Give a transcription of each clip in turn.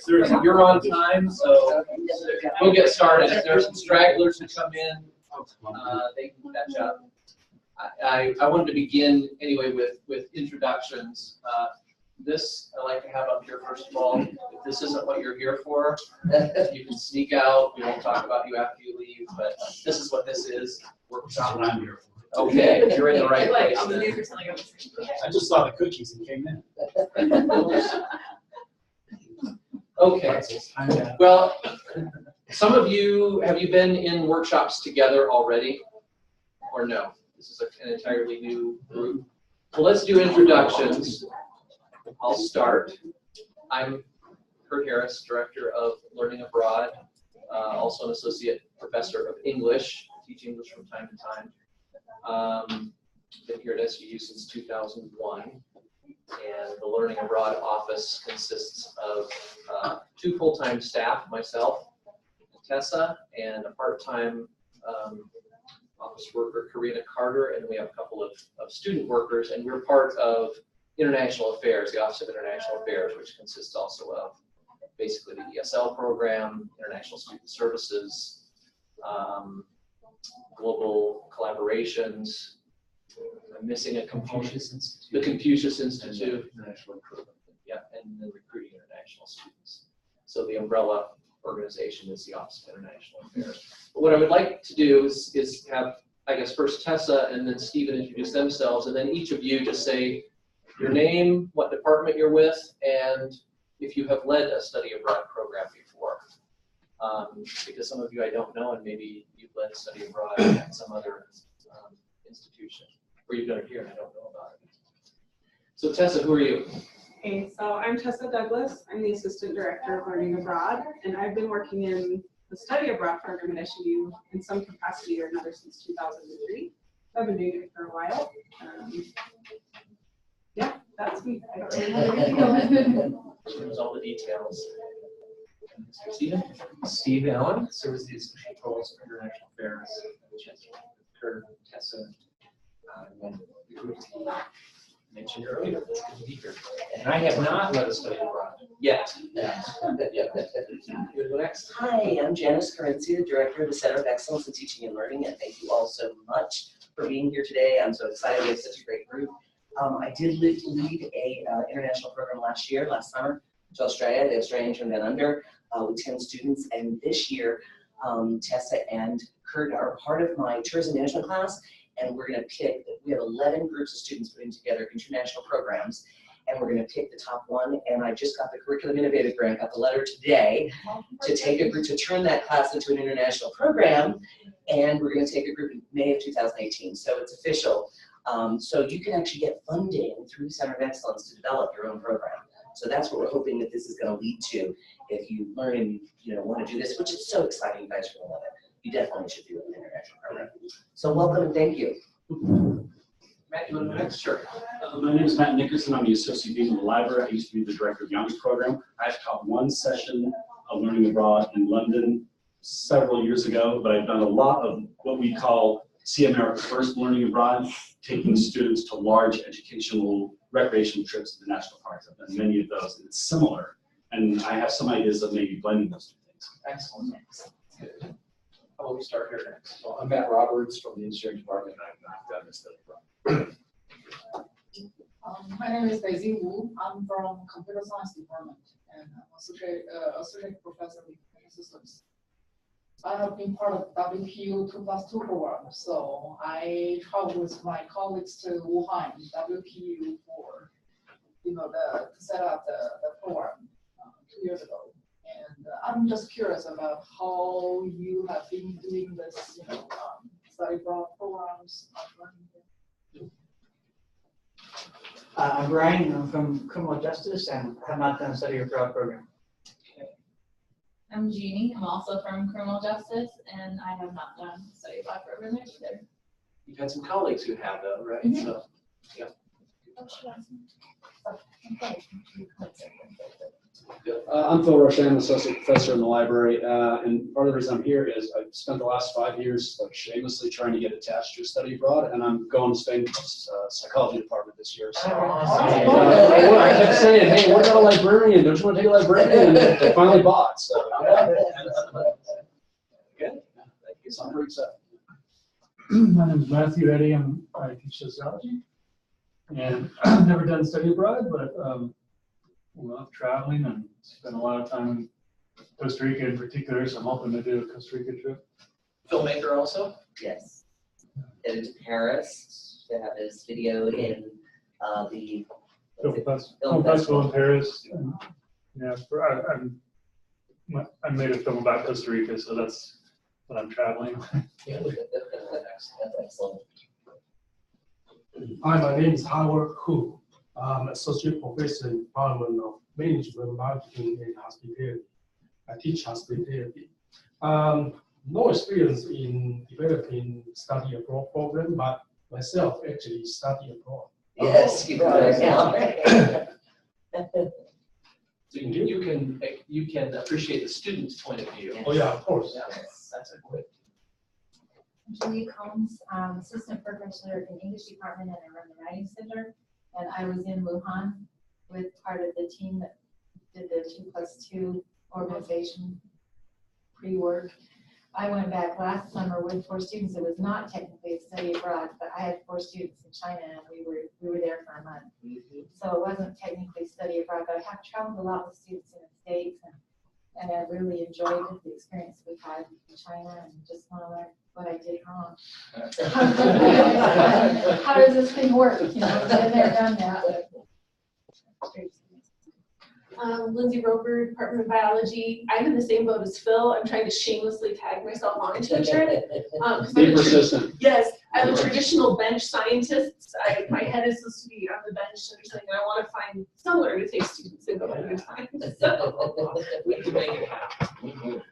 You're on time, so we'll get started. If there's some stragglers who come in, they can catch up. I wanted to begin anyway with introductions. This I like to have up here first of all. If this isn't what you're here for, you can sneak out. We won't talk about you after you leave, but this is what this is. Workshop. What I'm here for. Okay, you're in the right place. I just saw the cookies and came in. Okay. Well, some of you, have you been in workshops together already? Or no? This is an entirely new group. Well, let's do introductions. I'll start. I'm Kurt Harris, Director of Learning Abroad, also an Associate Professor of English, teach English from time to time. Been here at SUU since 2001, and the Learning Abroad office consists of 2 full-time staff, myself, Tessa, and a part-time office worker, Karina Carter, and we have a couple of student workers, and we're part of International Affairs, the Office of International Affairs, which consists also of basically the ESL program, International Student Services, global collaborations. I'm missing a component. The Confucius Institute. Yeah, and then recruiting international students. So the umbrella organization is the Office of International Affairs. But what I would like to do is have, I guess, first Tessa and then Stephen introduce themselves, and then each of you just say your name, what department you're with, and if you have led a study abroad program before. Because some of you I don't know, and maybe you've led a study abroad at some other institution, or you've done it here and I don't know about it. So Tessa, who are you? Hey, so I'm Tessa Douglas. I'm the Assistant Director of Learning Abroad, and I've been working in the study abroad program at SUU in some capacity or another since 2003. I've been doing it for a while. Yeah, that's me. I don't really have anything else. There's all the details. Stephen? Steve Allen, serves the Associate Provost for International Affairs, Kurt, Tessa, and the group mentioned earlier. It's good to be here. And I have not led a study abroad yet. You go next. Hi, I'm Janice Carencia, Director of the Center of Excellence in Teaching and Learning, and thank you all so much for being here today. I'm so excited. We have such a great group. I did lead a international program last summer, to Australia, the Australian Turn Down Under, with 10 students. And this year, Tessa and Kurt are part of my tourism management class, and we're going to pick, we have 11 groups of students putting together international programs, and we're going to pick the top one. And I just got the Curriculum Innovative Grant, got the letter today, to take a group, to turn that class into an international program, and we're going to take a group in May of 2018. So it's official. So you can actually get funding through the Center of Excellence to develop your own program. So that's what we're hoping that this is going to lead to. If you learn and want to do this, which is so exciting, you guys are going to love it. You definitely should do an international program. So welcome and thank you. Matt, you want to go next? Sure. My name is Matt Nickerson. I'm the Associate Dean of the Library. I used to be the Director of the Honors Program. I've taught one session of Learning Abroad in London several years ago, but I've done a lot of what we call See America First Learning Abroad, taking students to large educational recreation trips to the national parks. I've done many of those, and it's similar. And I have some ideas of maybe blending those two things. Excellent. Good. How about we start here next? Well, I'm Matt Roberts from the Engineering Department, and I've not done this study abroad. My name is Daisy Wu. I'm from Computer Science Department, and I'm associate professor with Computer Systems. I have been part of WPU 2+2 program, so I traveled with my colleagues to Wuhan, WPU, for to set up the program 2 years ago. And I'm just curious about how you have been doing this, study abroad programs. I'm Brian. I'm from Criminal Justice and have not done a study abroad program. I'm Jeannie. I'm also from Criminal Justice, and I have not done a study abroad program either. You've had some colleagues who have, though, right? Mm-hmm. So, yeah. I'm Phil Roche, I'm associate professor in the library, and part of the reason I'm here is I've spent the last 5 years like shamelessly trying to get attached to a study abroad, and I'm going to Spain's psychology department this year. So I kept saying, hey, what about a librarian? Don't you want to take a librarian? And they finally bought. So Good. so I'm pretty excited. My name is Matthew Eddy. I teach sociology, and I've never done study abroad, but love traveling and spend a lot of time in Costa Rica in particular. So I'm hoping to do a Costa Rica trip. Filmmaker also? Yes. Headed to Paris to have his video in the Film festival in Paris. And, yeah, I made a film about Costa Rica, so that's what I'm traveling. That's excellent. Hi, my name is Howard Hu. I'm Associate Professor in Department of Management, Marketing, and Hospitality. I teach hospitality. No experience in developing study abroad program, but myself actually study abroad. Yes, you are. Yeah. So you can appreciate the student's point of view. Oh yeah, of course. Yeah, that's a good. Julie Combs, assistant professor in English department, and I run the writing center. And I was in Wuhan with part of the team that did the 2+2 organization pre-work. I went back last summer with 4 students. It was not technically a study abroad, but I had 4 students in China, and we were there for a month. So it wasn't technically study abroad, but I have traveled a lot with students in the States, and I really enjoyed the experience we had in China, and just want to learn what I did wrong. How does this thing work? You know, been there, done that. Lindsay Roper, Department of Biology. I'm in the same boat as Phil. I'm trying to shamelessly tag myself onto a trip. Be persistent. Yes, I'm a traditional bench scientist. My head is supposed to be on the bench or something, and I want to find somewhere to take students and go under science. So We can make it happen.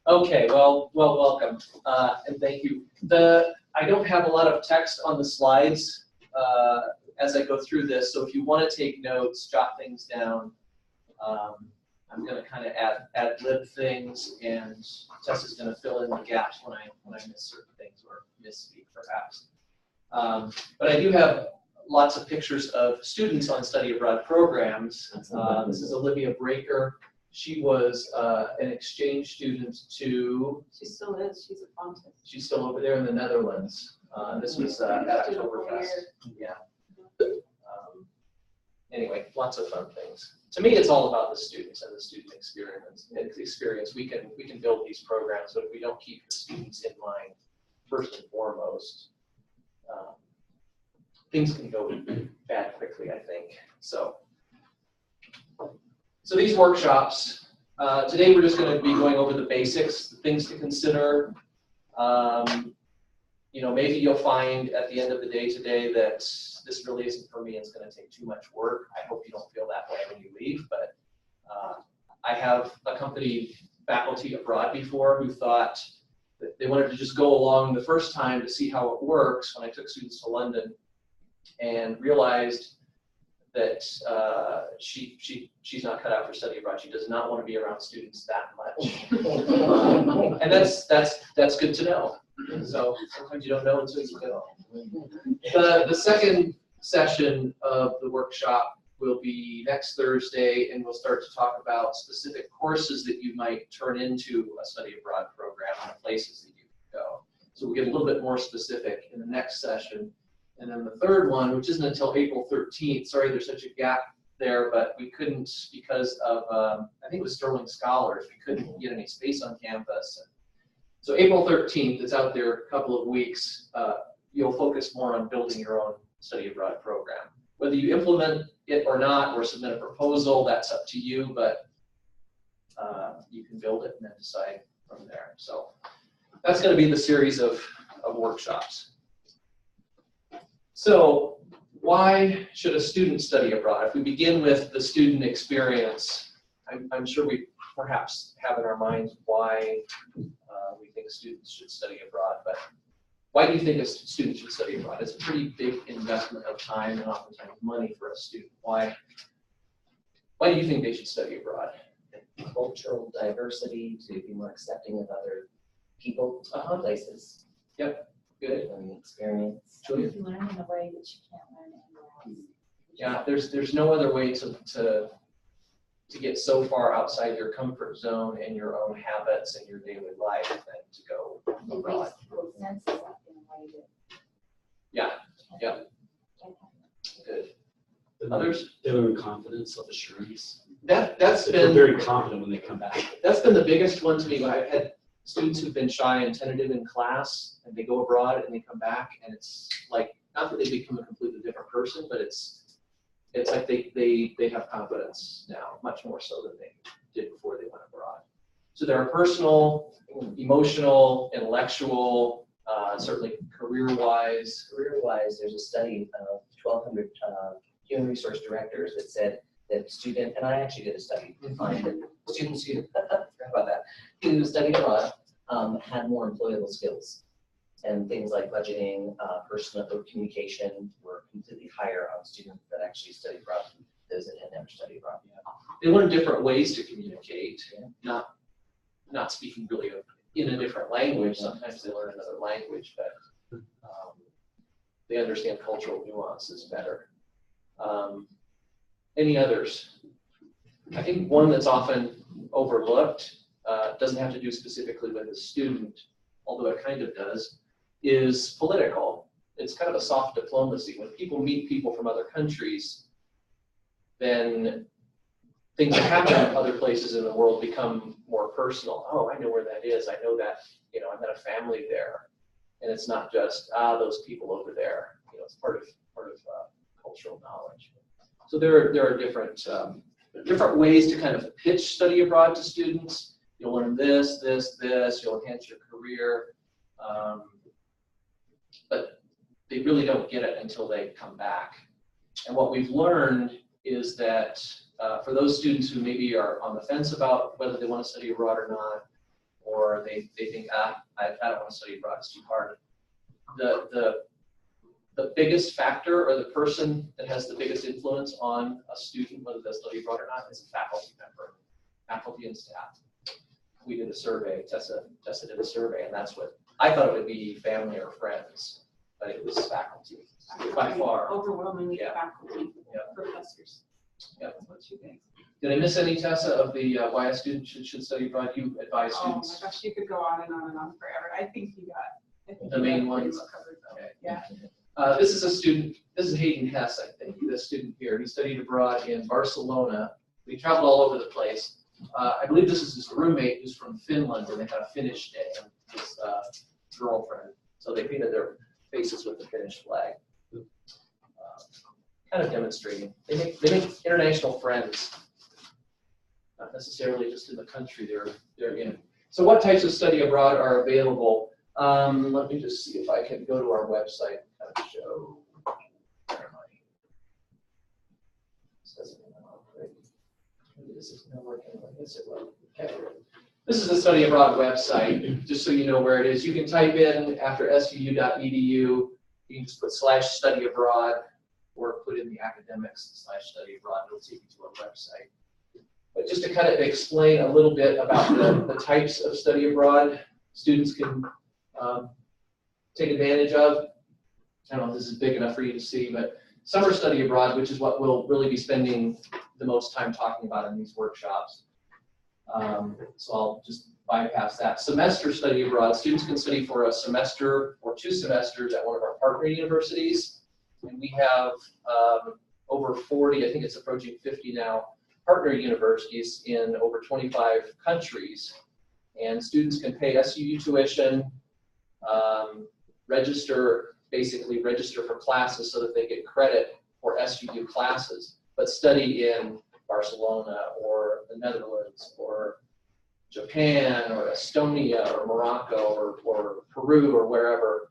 Okay, well, welcome, and thank you. I don't have a lot of text on the slides as I go through this, so if you want to take notes, jot things down. I'm going to kind of ad-lib things, and Tessa's going to fill in the gaps when I miss certain things or misspeak, perhaps. But I do have lots of pictures of students on study abroad programs. This is Olivia Breaker. She was an exchange student to. she still is. She's a fountain. She's still over there in the Netherlands. This was at Oktoberfest. Yeah. Anyway, lots of fun things. To me, it's all about the students and the student experience. We can build these programs, but if we don't keep the students in mind first and foremost, things can go bad quickly, I think. So these workshops, today we're just going to be going over the basics, the things to consider. You know, maybe you'll find at the end of the day today that this really isn't for me, it's going to take too much work. I hope you don't feel that way when you leave, but I have accompanied faculty abroad before who thought that they wanted to just go along the first time to see how it works when I took students to London, and realized that she's not cut out for study abroad. She does not want to be around students that much. And that's good to know. So sometimes you don't know until you go. The second session of the workshop will be next Thursday, and we'll start to talk about specific courses that you might turn into a study abroad program and the places that you can go. So we'll get a little bit more specific in the next session. And then the third one, which isn't until April 13th, sorry there's such a gap there, but we couldn't because of, I think it was Sterling Scholars, we couldn't get any space on campus. So April 13th, it's out there a couple of weeks. You'll focus more on building your own study abroad program. Whether you implement it or not, or submit a proposal, that's up to you, but you can build it and then decide from there. So that's going to be the series of workshops. So why should a student study abroad? If we begin with the student experience, I'm sure we perhaps have in our minds why we think students should study abroad, but why do you think a student should study abroad? It's a pretty big investment of time and oftentimes money for a student. Why Why do you think they should study abroad? Cultural diversity, to be more accepting of other people, places, Good. learning experience. Julia? You learn in a way that you can't learn anywhere else. Yeah, there's no other way to get so far outside your comfort zone and your own habits and your daily life than to go It abroad. wakes people's senses up in a way that. Yeah, yeah. can't happen. Good. Others? They learn confidence, self-assurance. That's They're been very confident when they come back. that's been the biggest one to me. I've had students who've been shy and tentative in class, and they go abroad and they come back, and it's like, not that they become a completely different person, but it's like they have confidence now, much more so than they did before they went abroad. So there are personal, emotional, intellectual, certainly career-wise. Career-wise, there's a study of 1,200 human resource directors that said that student, and I actually did a study to find that students who, forgot about that, who studied abroad had more employable skills. And things like budgeting, personal communication were completely higher on students that actually studied abroad than those that had never studied abroad. They learn different ways to communicate, not speaking really in a different language. Sometimes they learn another language, but they understand cultural nuances better. Any others? I think one that's often overlooked, doesn't have to do specifically with a student, although it kind of does, is political. It's kind of a soft diplomacy. When people meet people from other countries, then things that happen in other places in the world become more personal. Oh, I know where that is. I know that, I met a family there. And it's not just, those people over there. It's part of cultural knowledge. So there are different ways to kind of pitch study abroad to students. You'll learn this, you'll enhance your career. But they really don't get it until they come back. And what we've learned is that for those students who maybe are on the fence about whether they want to study abroad or not, or they think, I don't want to study abroad, it's too hard. The biggest factor, or the person that has the biggest influence on a student, whether they study abroad or not, is a faculty member, faculty and staff. We did a survey, Tessa did a survey, and that's what, I thought it would be family or friends, but it was faculty, by far. Overwhelmingly Yeah. faculty, Yeah. professors. Yeah. What you think? Did I miss any, Tessa, of the why a student should study abroad? You advise Oh my students? gosh, you could go on and on and on forever. I think you got The main pretty ones? well covered though. Okay. Yeah. This is a student, this is Hayden Hess, I think, this student here. He studied abroad in Barcelona. He traveled all over the place. I believe this is his roommate who's from Finland, and they had a Finnish day, and his girlfriend. So they painted their faces with the Finnish flag. Kind of demonstrating. They make international friends, not necessarily just in the country they're in. So what types of study abroad are available? Let me just see if I can go to our website and kind of show. Where am I? This doesn't look great. Maybe this isn't gonna work anyway. Yes, it will. Okay. This is the study abroad website, just so you know where it is. You can type in after suu.edu, you can just put /study abroad, or put in the academics /study abroad. It'll take you to our website. But just to kind of explain a little bit about the types of study abroad students can take advantage of. I don't know if this is big enough for you to see, but summer study abroad, which is what we'll really be spending the most time talking about in these workshops. So I'll just bypass that. Semester study abroad, students can study for a semester or 2 semesters at one of our partner universities. And we have over 40, I think it's approaching 50 now, partner universities in over 25 countries. And students can pay SUU tuition, basically register for classes so that they get credit for SUU classes, but study in Barcelona or the Netherlands or Japan or Estonia or Morocco or Peru or wherever.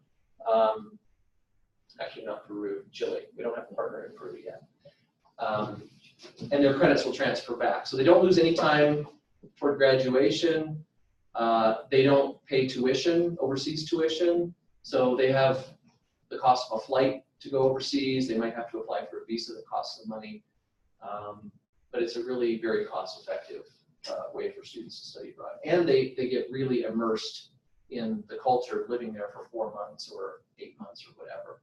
Actually not Peru, Chile. We don't have a partner in Peru yet. And their credits will transfer back. So they don't lose any time toward graduation. They don't pay tuition, overseas tuition. So they have the cost of a flight to go overseas. They might have to apply for a visa that costs them money. but it's a really very cost-effective way for students to study abroad. And they get really immersed in the culture of living there for 4 months or 8 months or whatever.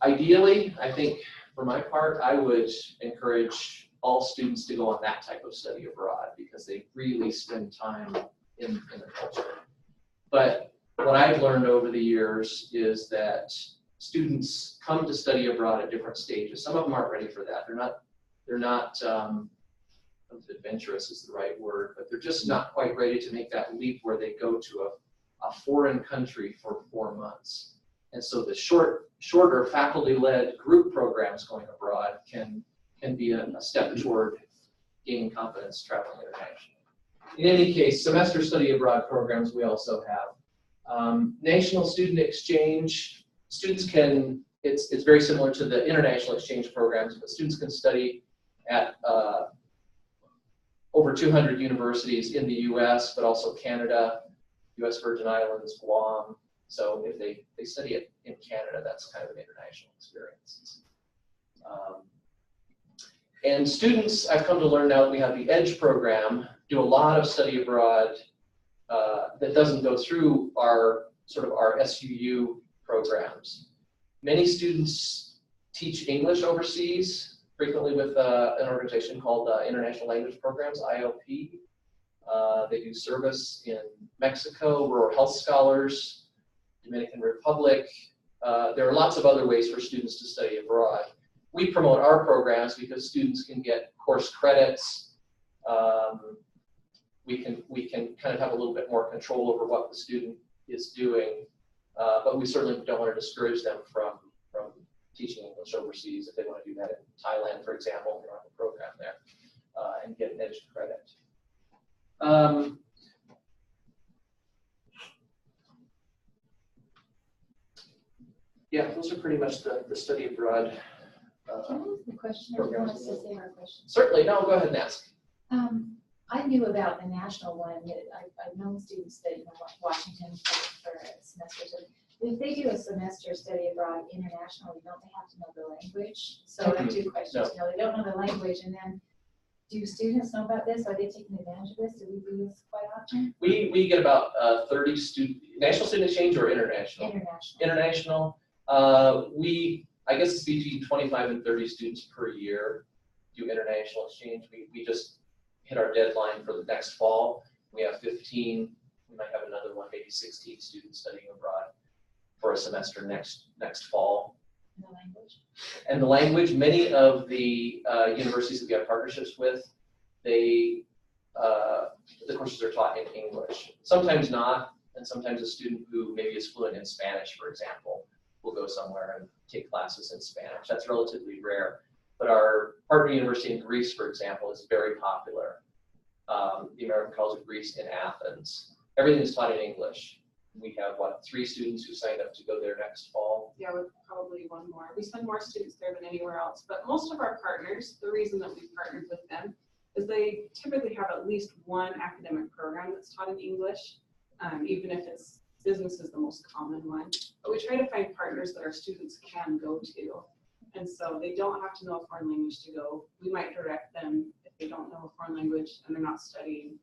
Ideally, I think for my part, I would encourage all students to go on that type of study abroad because they really spend time in the culture. But what I've learned over the years is that students come to study abroad at different stages. Some of them aren't ready for that. They're not adventurous is the right word, but they're just not quite ready to make that leap where they go to a foreign country for 4 months. And so the shorter faculty-led group programs going abroad can be a step toward gaining confidence traveling internationally. In any case, semester study abroad programs we also have. National student exchange, students can, it's very similar to the international exchange programs, but students can study at over 200 universities in the US, but also Canada, US Virgin Islands, Guam. So if they study it in Canada, that's kind of an international experience. And students, I've come to learn now that we have the EDGE program, do a lot of study abroad that doesn't go through our SUU programs. Many students teach English overseas, frequently with an organization called International Language Programs, ILP. They do service in Mexico, rural health scholars, Dominican Republic. There are lots of other ways for students to study abroad. We promote our programs because students can get course credits. We can kind of have a little bit more control over what the student is doing, but we certainly don't want to discourage them from teaching English overseas if they want to do that in Thailand, for example. We don't have a program there, and get an EDGE credit. Yeah, those are pretty much the study abroad. Can I ask a question, or do you want us to say our question? Certainly, no, go ahead and ask. I knew about the national one. I've known students that, Washington for a semester. So if they do a semester study abroad internationally, don't they have to know the language? So I have two questions. No, they don't know the language, and then do students know about this? Are they taking advantage of this? Do we do this quite often? We get about 30 national student exchange or international? International. I guess it's between 25 and 30 students per year do international exchange. We just hit our deadline for the next fall. We have 15, we might have another one, maybe 16 students studying abroad for a semester next fall. And the language? And the language, many of the universities that we have partnerships with, the courses are taught in English. Sometimes not, and sometimes a student who maybe is fluent in Spanish, for example, will go somewhere and take classes in Spanish. That's relatively rare. But our partner university in Greece, for example, is very popular. The American College of Greece in Athens. Everything is taught in English. We have, 3 students who signed up to go there next fall? Yeah, with probably one more. We send more students there than anywhere else. But most of our partners, the reason that we've partnered with them is they typically have at least one academic program that's taught in English, even if it's business is the most common one. But we try to find partners that our students can go to. And so they don't have to know a foreign language to go. We might direct them if they don't know a foreign language and they're not studying,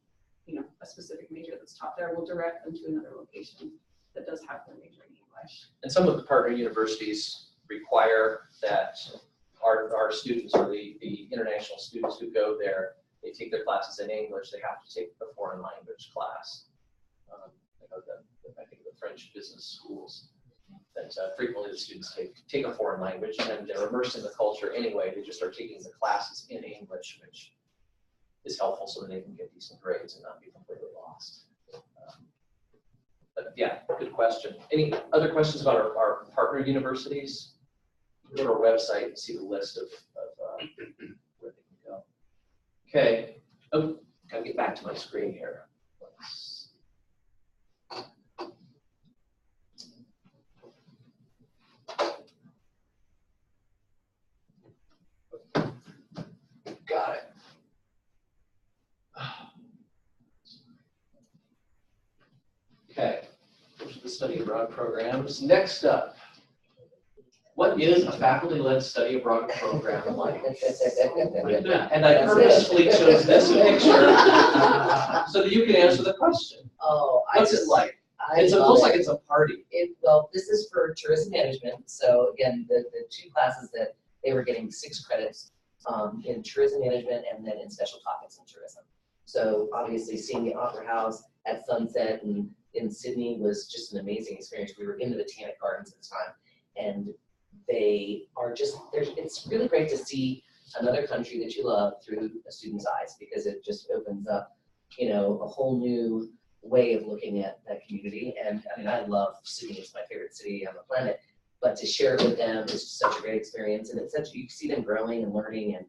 a specific major that's taught there. We'll direct them to another location that does have their major in English. And some of the partner universities require that our students or the international students who go there, they take their classes in English. They have to take the foreign language class. I think the French business schools, that frequently the students take a foreign language and they're immersed in the culture anyway. They just are taking the classes in English, which is helpful so that they can get decent grades and not be completely lost. But yeah, good question. Any other questions about our partner universities? Go to our website and see the list of where they can go. Okay, gotta get back to my screen here. Got it. Okay, those are the study abroad programs. Next up, what is a faculty-led study abroad program like? Like that. And I purposefully chose this picture so that you can answer the question. Oh, What's it like? It It looks like it's a party. Well, this is for tourism management. So again, the two classes that they were getting 6 credits in tourism management and then in special topics in tourism. So obviously seeing the Opera House at sunset and in Sydney was just an amazing experience. We were in the Botanic Gardens at the time, and they are just, it's really great to see another country that you love through a student's eyes, because it just opens up, you know, a whole new way of looking at that community. And I mean, I love Sydney, it's my favorite city on the planet, but to share it with them is such a great experience. And it's such, you see them growing and learning, and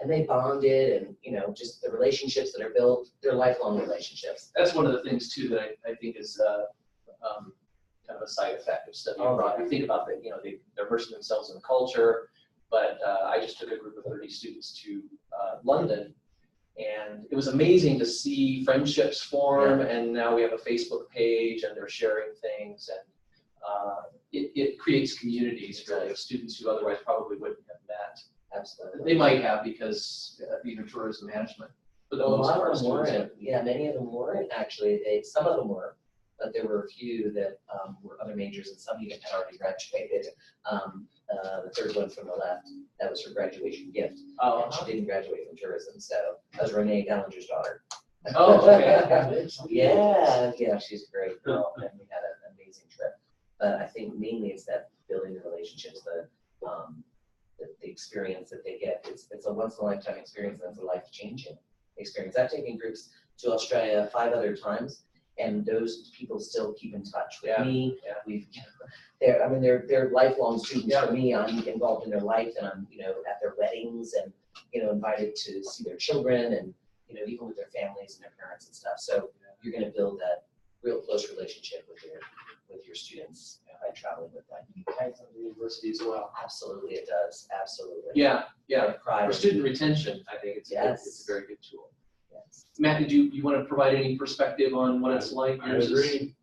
they bonded, and, you know, just the relationships that are built, they're lifelong relationships. That's one of the things too that I think is kind of a side effect of studying abroad. You think about that, you know, they're immersing themselves in the culture, but I just took a group of 30 students to London, and it was amazing to see friendships form, and now we have a Facebook page and they're sharing things, and it creates communities really of students who otherwise probably wouldn't have met. Absolutely. They might have because you know, tourism management. But A the most lot part, of them students weren't. Yeah, many of them weren't actually. Some of them were, but there were a few that were other majors, and some even had already graduated. The third one from the left, that was her graduation gift. Oh, And she didn't graduate from tourism, so that was Renee Gallinger's daughter. Oh, okay. Yeah, she's a great girl, and we had an amazing trip. But I think mainly it's that building the relationships, the experience that they get. It's a once in a lifetime experience, and it's a life changing experience. I've taken groups to Australia 5 other times, and those people still keep in touch with me. Yeah. We've, they're lifelong students for me. I'm involved in their life, and I'm, you know, at their weddings, and, you know, invited to see their children, and, you know, even with their families and their parents and stuff. So you're going to build that real close relationship with your students by traveling with them. Kinds of the university as well. Absolutely, it does. Absolutely. Yeah, yeah. Pride. For student retention, I think it's a very good tool. Yes. Matt, did you want to provide any perspective on what it's like? I Yours is- agree.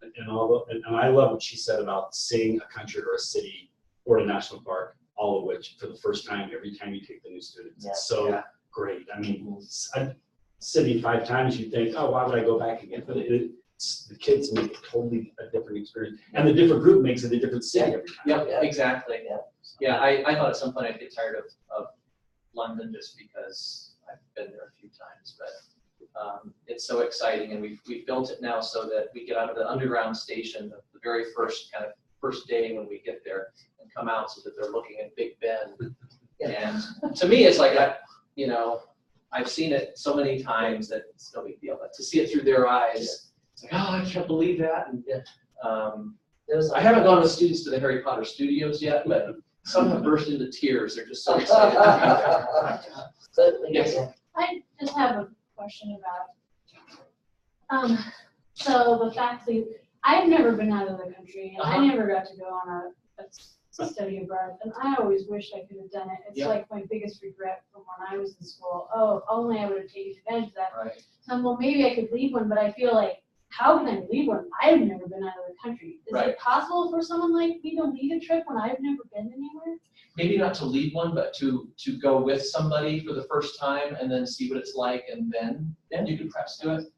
And I love what she said about seeing a country or a city or a national park, all of which for the first time every time you take the new students. Yeah. It's so great. I mean, Sydney 5 times, you think, oh, why would I go back again? But the kids make it totally a different experience, and the different group makes it a different city every time. Yeah, exactly. Yeah. Yeah, I thought at some point I'd get tired of London just because I've been there a few times, but it's so exciting, and we've built it now so that we get out of the underground station the very first day when we get there, and come out so that they're looking at Big Ben. And to me, it's like I've seen it so many times that it's no big deal, but to see it through their eyes, it's like, oh, I can't believe that. And I haven't gone with students to the Harry Potter studios yet, but some have burst into tears. They're just so excited to be there. Yes. I just have a question about, so the faculty, I've never been out of the country, and I never got to go on a study abroad, and I always wished I could have done it. It's like my biggest regret from when I was in school. Oh, only I would have taken advantage of that. Right. So, well, maybe I could leave one, but I feel like, how can I leave one? I've never been out of the country. Is it possible for someone like me to lead a trip when I've never been anywhere? Maybe not to lead one, but to go with somebody for the first time and then see what it's like, and then you can perhaps do it.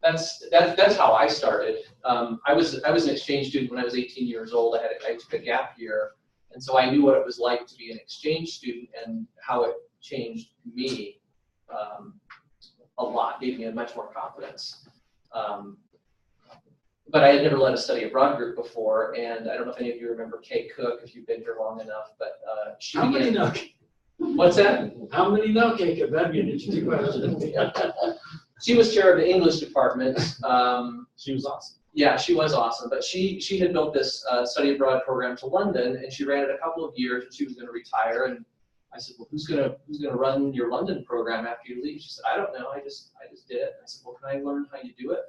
That's how I started. I was an exchange student when I was 18 years old. I took a gap year, and so I knew what it was like to be an exchange student and how it changed me a lot. Gave me much more confidence. But I had never led a study abroad group before, and I don't know if any of you remember Kay Cook, if you've been here long enough, but she How many know? What's that? How many know, Jacob? That'd be an interesting question. She was chair of the English department. She was awesome. Yeah, she was awesome, but she had built this study abroad program to London, and she ran it a couple of years, and she was going to retire. And I said, well, who's gonna run your London program after you leave? She said, I don't know. I just did it. And I said, well, can I learn how you do it?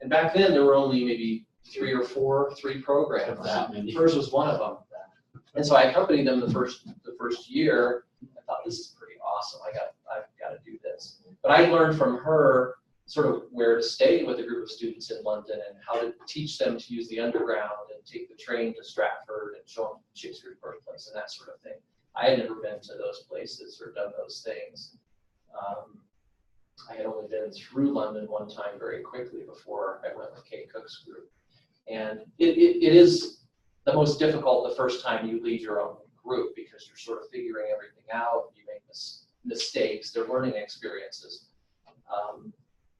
And back then there were only maybe 3 or 4 programs. Hers was one of them. And so I accompanied them the first year. I thought, this is pretty awesome. I've got to do this. But I learned from her sort of where to stay with a group of students in London and how to teach them to use the underground and take the train to Stratford and show them Shakespeare's birthplace and that sort of thing. I had never been to those places or done those things. I had only been through London one time very quickly before I went with Kay Cook's group. And it is the most difficult the first time you lead your own group because you're sort of figuring everything out. You make mistakes. They're learning experiences.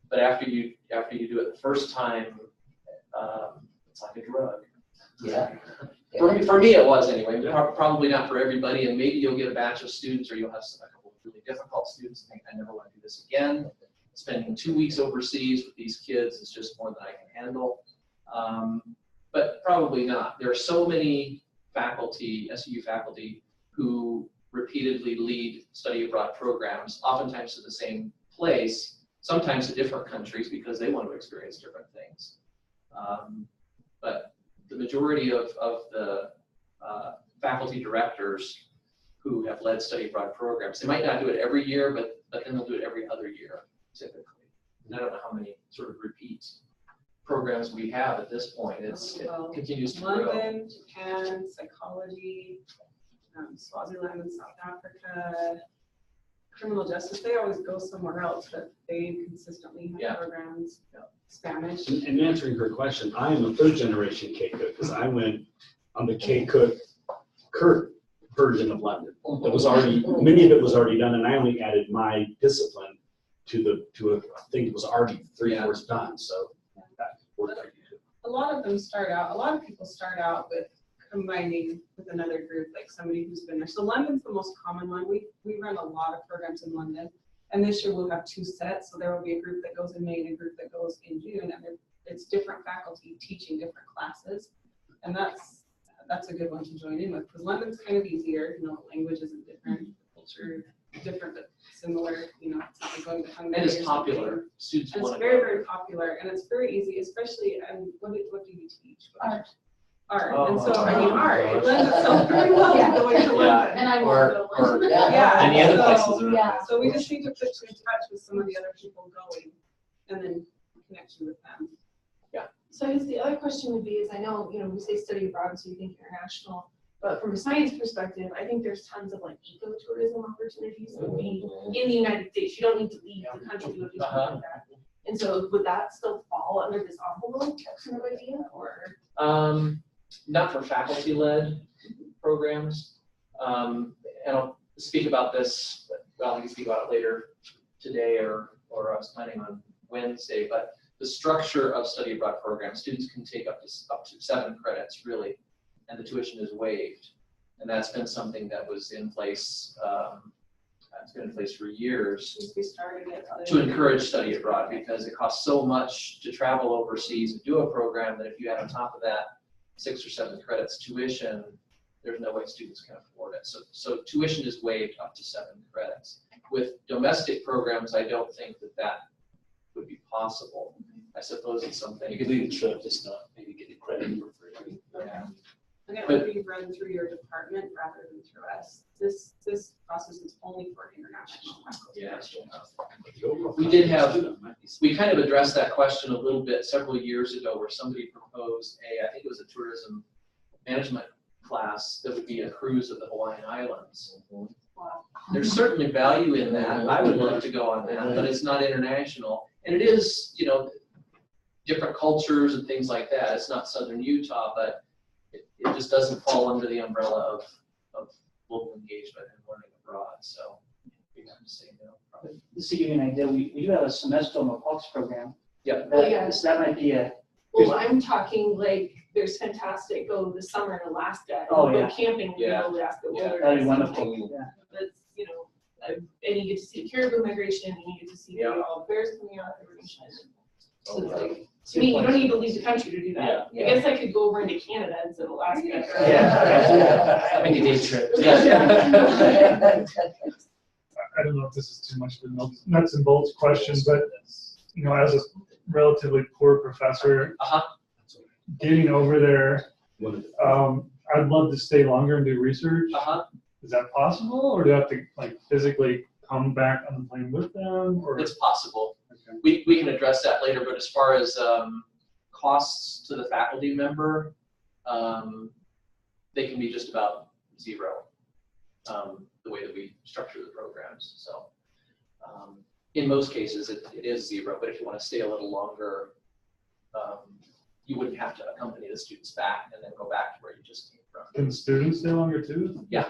But after you do it the first time, it's like a drug. Yeah. For me, it was anyway. Probably not for everybody. And maybe you'll get a batch of students, or you'll have a couple of really difficult students and think, I never want to do this again. Spending 2 weeks overseas with these kids is just more than I can handle. But probably not. There are so many faculty, SU faculty, who repeatedly lead study abroad programs, oftentimes to the same place, sometimes to different countries because they want to experience different things. But the majority of the faculty directors who have led study abroad programs, they might not do it every year, but then they'll do it every other year, typically. And I don't know how many sort of repeat programs we have at this point. It continues to grow. London, Japan, psychology, Swaziland and South Africa, criminal justice, they always go somewhere else, but they consistently have programs. Spanish. And answering her question, I am a third generation Kay Cook because I went on the Kay Cook Kurt version of London. It was already, many of it was already done, and I only added my discipline to a thing that was already 3/4 done. So that worked out. A lot of people start out with combining with another group, like somebody who's been there. So London's the most common one. We run a lot of programs in London. And this year we'll have 2 sets. So there will be a group that goes in May and a group that goes in June. And it's different faculty teaching different classes. And that's a good one to join in with because London's kind of easier. You know, the language isn't different, the culture different but similar. You know, it's not like going to Hungary. And it's popular. Students and want it's to very, go. very popular. And it's very easy, especially, what do you teach? Art. Art. And so, I mean, art, it lends itself very well to going to London. And I want to go London. Yeah. Any other So- places around? Yeah. So we just need to put you in touch with some of the other people going and then connect you with them. So I guess the other question would be is I know, we say study abroad, so you think international, but from a science perspective, I think there's tons of like ecotourism opportunities that would be in the United States. You don't need to leave the country to go do something like that. And so would that still fall under this envelope kind of idea or? Not for faculty-led programs. And I'll speak about this, well, I can speak about it later today or I was planning on Wednesday, but the structure of study abroad programs, students can take up to 7 credits really, and the tuition is waived. And that's been something that was in place, it's been in place for years Since we started it. to encourage study abroad because it costs so much to travel overseas and do a program that if you add on top of that 6 or 7 credits tuition, there's no way students can afford it. So tuition is waived up to 7 credits. With domestic programs, I don't think that would be possible. I suppose it's something. You could leave the trip, just not maybe get the credit for free. Yeah. And it would be run through your department rather than through us. This process is only for international faculty. Yeah. We kind of addressed that question a little bit several years ago where somebody proposed I think it was a tourism management class that would be a cruise of the Hawaiian Islands. Wow. There's certainly value in that. I would love to go on that, but it's not international. And it is, different cultures and things like that. It's not Southern Utah, but it just doesn't fall under the umbrella of global engagement and learning abroad. So we have to say no. Probably. Just to give you an idea, we do have a semester on the POX program. Yep. So that might be a. Well, I'm talking like there's fantastic go this summer in Alaska. Oh, go yeah. camping in Yeah. Alaska. Yeah. That'd be wonderful. Yeah. That's, and you get to see caribou migration and you get to see Yeah. all the bears coming out of the region. So it's Oh, like, to me, you don't need to leave the country to do that. Yeah. I guess I could go over into Canada instead of Alaska. Yeah. Make a day trip. I don't know if this is too much of a nuts and bolts question, but as a relatively poor professor, getting over there, I'd love to stay longer and do research. Is that possible, or do I have to physically come back on the plane with them? Or It's possible. okay. we can address that later, but as far as costs to the faculty member, they can be just about zero, the way that we structure the programs. So in most cases, it is zero, but if you want to stay a little longer, you wouldn't have to accompany the students back and then go back to where you just came from. Can students stay longer too? Yeah,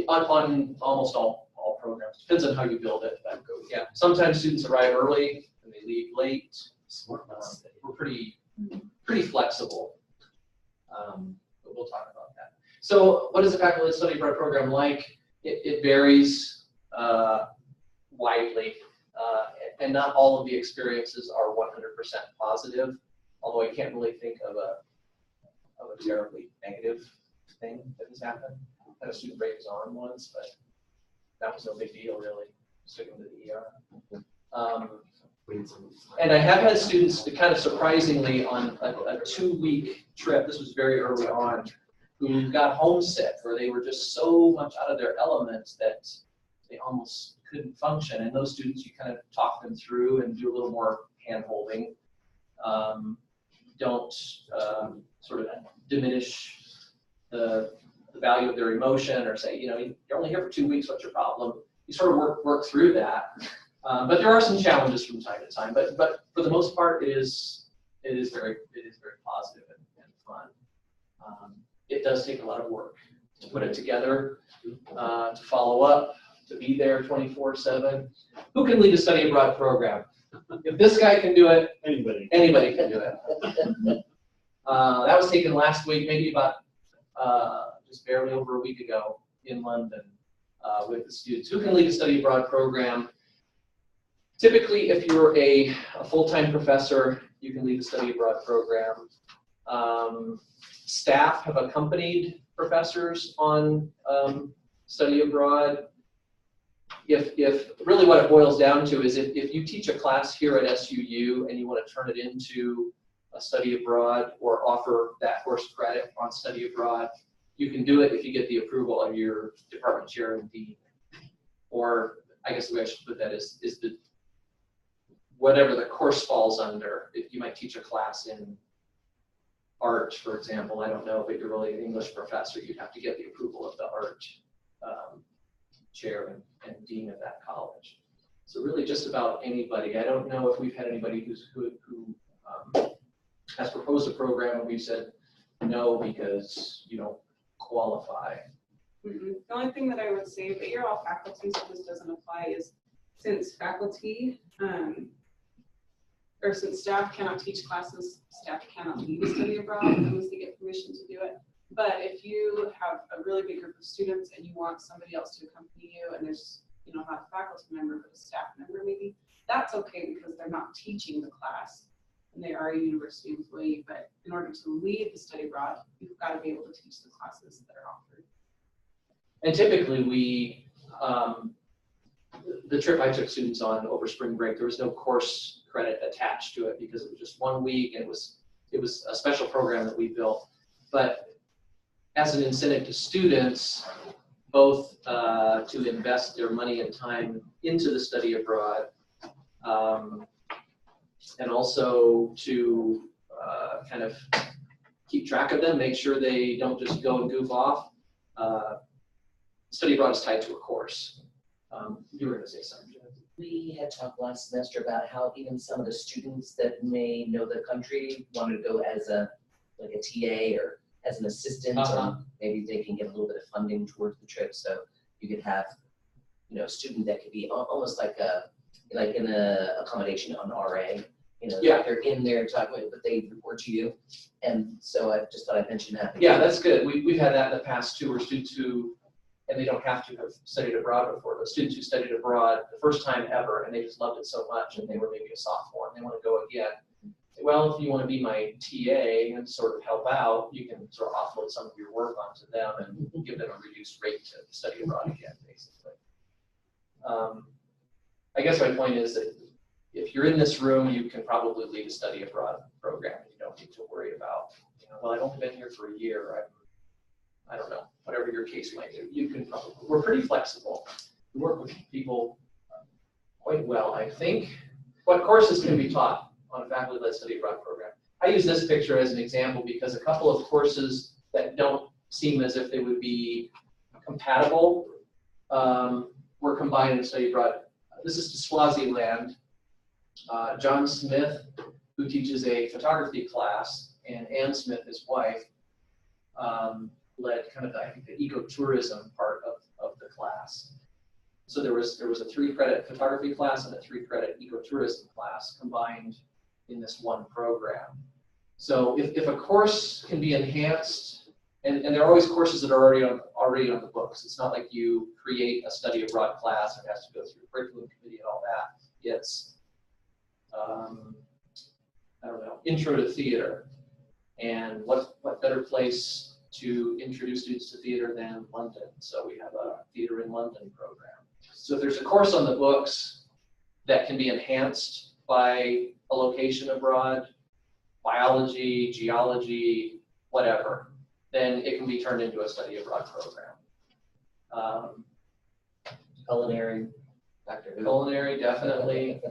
on almost all programs. Depends on how you build it. But yeah, sometimes students arrive early and they leave late. We're pretty flexible. But we'll talk about that. So what is a faculty study abroad program like? It varies widely, and not all of the experiences are 100% positive. Although I can't really think of a terribly negative thing that has happened. I had a student break his arm once, but that was no big deal really. Just took him to the ER. And I have had students, kind of surprisingly, on a 2-week trip, this was very early on, who got homesick, or they were just so much out of their element that they almost couldn't function. And those students, you kind of talk them through and do a little more hand-holding. Don't sort of diminish the value of their emotion or say, you're only here for 2 weeks, what's your problem? You sort of work through that. But there are some challenges from time to time. But for the most part, it is very positive and fun. It does take a lot of work to put it together, to follow up, to be there 24/7. Who can lead a study abroad program? If this guy can do it, anybody can do it. That was taken last week, maybe about just barely over a week ago in London with the students. Who can lead a study abroad program? Typically, if you're a full-time professor, you can lead a study abroad program. Staff have accompanied professors on study abroad. If really what it boils down to is if you teach a class here at SUU and you want to turn it into a study abroad or offer that course credit on study abroad, you can do it if you get the approval of your department chair and dean. Or I guess the way I should put that is the whatever the course falls under. If you might teach a class in art, for example, I don't know, but you're really an English professor, you'd have to get the approval of the art chair and dean of that college. So really just about anybody. I don't know if we've had anybody who has proposed a program and we've said no because you don't qualify. The only thing that I would say, but you're all faculty, so this doesn't apply, is since faculty or since staff cannot teach classes, staff cannot lead a study abroad unless they get permission to do it. But if you have a really big group of students and you want somebody else to accompany you, and there's not a faculty member but a staff member maybe, that's okay because they're not teaching the class and they are a university employee. But in order to lead the study abroad, you've got to be able to teach the classes that are offered. And typically we, the trip I took students on over spring break, there was no course credit attached to it because it was just 1 week and it was a special program that we built. But as an incentive to students, both to invest their money and time into the study abroad, and also to kind of keep track of them, make sure they don't just go and goof off. Study abroad is tied to a course. You were going to say something. We had talked last semester about how even some of the students that may know the country wanted to go as a TA or as an assistant, or maybe they can get a little bit of funding towards the trip. So you could have, a student that could be almost like in a accommodation on RA. They're in there talking, but they report to you. And so I just thought I'd mention that. Yeah, that's good. We've had that in the past too, where students who, and they don't have to have studied abroad before, but students who studied abroad the first time ever, and they just loved it so much, and they were maybe a sophomore, and they want to go again. Well, if you want to be my TA and sort of help out, you can sort of offload some of your work onto them and give them a reduced rate to study abroad again, basically. I guess my point is that if you're in this room, you can probably lead a study abroad program. You don't need to worry about, well, I've only been here for a year. I don't know, whatever your case might be. You can probably, we're pretty flexible. We work with people quite well, I think. what courses can be taught on a faculty-led study abroad program. I use this picture as an example because a couple of courses that don't seem as if they would be compatible were combined in a study abroad. This is to Swaziland. John Smith, who teaches a photography class, and Ann Smith, his wife, led kind of, I think, the ecotourism part of the class. So there was a 3-credit photography class and a 3-credit ecotourism class combined in this one program. So if a course can be enhanced, and there are always courses that are already on the books. It's not like you create a study abroad class and it has to go through the curriculum committee and all that. It's I don't know, intro to theater. And what better place to introduce students to theater than London? So we have a Theater in London program. So if there's a course on the books that can be enhanced by a location abroad, biology, geology, whatever, then it can be turned into a study abroad program. Culinary. Culinary, definitely.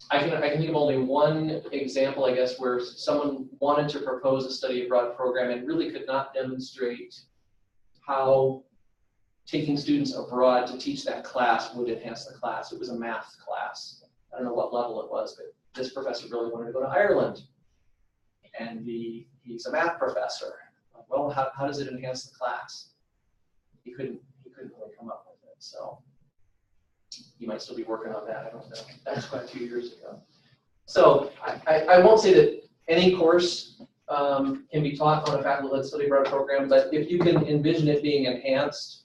I can think of only one example, I guess, where someone wanted to propose a study abroad program and really could not demonstrate how taking students abroad to teach that class would enhance the class. It was a math class. I don't know what level it was, but this professor really wanted to go to Ireland. And he's a math professor. Well, how does it enhance the class? He couldn't really come up with it. So he might still be working on that. I don't know. That was quite a few years ago. So I won't say that any course can be taught on a faculty-led study abroad program, but if you can envision it being enhanced